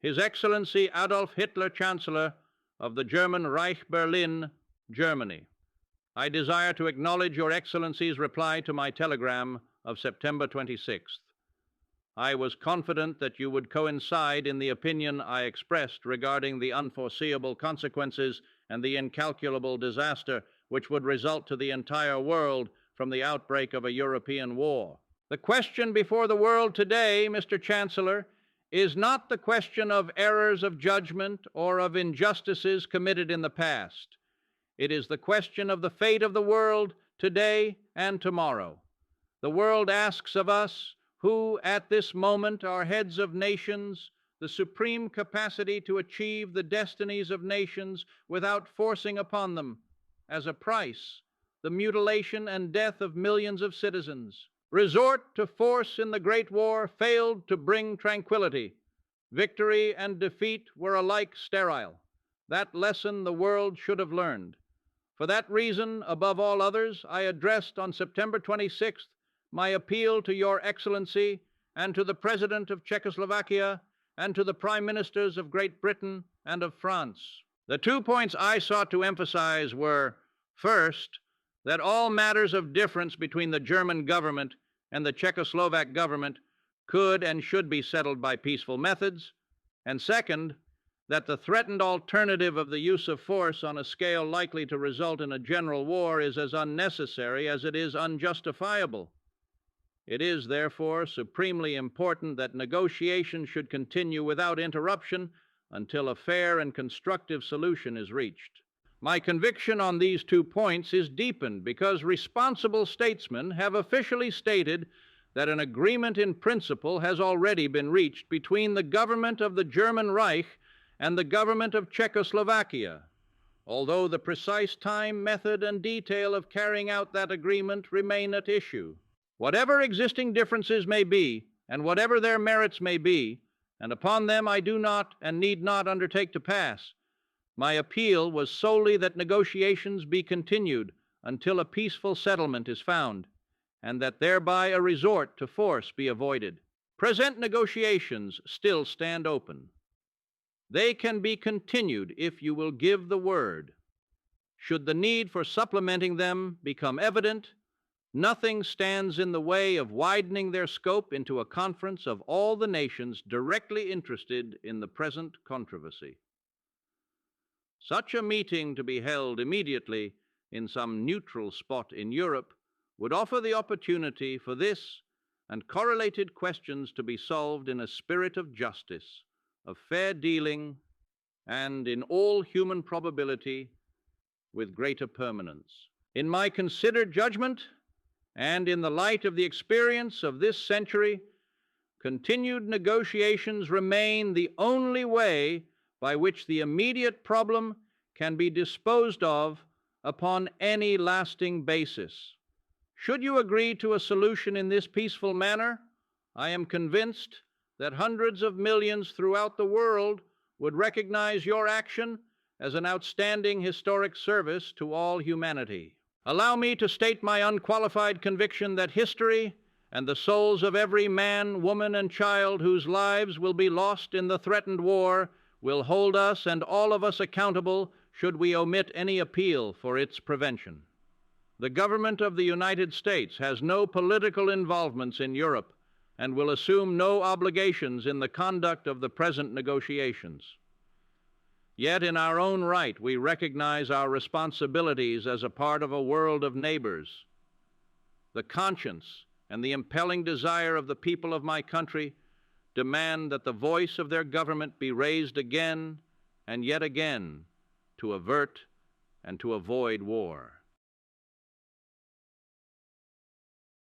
His Excellency Adolf Hitler, Chancellor of the German Reich, Berlin, Germany. I desire to acknowledge Your Excellency's reply to my telegram of September 26th. I was confident that you would coincide in the opinion I expressed regarding the unforeseeable consequences and the incalculable disaster which would result to the entire world from the outbreak of a European war. The question before the world today, Mr. Chancellor, is not the question of errors of judgment or of injustices committed in the past. It is the question of the fate of the world today and tomorrow. The world asks of us, who at this moment are heads of nations, the supreme capacity to achieve the destinies of nations without forcing upon them, as a price, the mutilation and death of millions of citizens. Resort to force in the Great War failed to bring tranquility. Victory and defeat were alike sterile. That lesson the world should have learned. For that reason, above all others, I addressed on September 26th my appeal to Your Excellency and to the President of Czechoslovakia and to the Prime Ministers of Great Britain and of France. The 2 points I sought to emphasize were, first, that all matters of difference between the German government and the Czechoslovak government could and should be settled by peaceful methods, and second, that the threatened alternative of the use of force on a scale likely to result in a general war is as unnecessary as it is unjustifiable. It is, therefore, supremely important that negotiations should continue without interruption until a fair and constructive solution is reached. My conviction on these 2 points is deepened because responsible statesmen have officially stated that an agreement in principle has already been reached between the government of the German Reich and the government of Czechoslovakia, although the precise time, method, and detail of carrying out that agreement remain at issue. Whatever existing differences may be, and whatever their merits may be, and upon them I do not and need not undertake to pass, my appeal was solely that negotiations be continued until a peaceful settlement is found, and that thereby a resort to force be avoided. Present negotiations still stand open. They can be continued if you will give the word. Should the need for supplementing them become evident, nothing stands in the way of widening their scope into a conference of all the nations directly interested in the present controversy. Such a meeting to be held immediately in some neutral spot in Europe would offer the opportunity for this and correlated questions to be solved in a spirit of justice, of fair dealing, and in all human probability with greater permanence. In my considered judgment, and in the light of the experience of this century, continued negotiations remain the only way by which the immediate problem can be disposed of upon any lasting basis. Should you agree to a solution in this peaceful manner, I am convinced that hundreds of millions throughout the world would recognize your action as an outstanding historic service to all humanity. Allow me to state my unqualified conviction that history and the souls of every man, woman, and child whose lives will be lost in the threatened war will hold us and all of us accountable should we omit any appeal for its prevention. The government of the United States has no political involvements in Europe and will assume no obligations in the conduct of the present negotiations. Yet in our own right, we recognize our responsibilities as a part of a world of neighbors. The conscience and the impelling desire of the people of my country demand that the voice of their government be raised again and yet again to avert and to avoid war.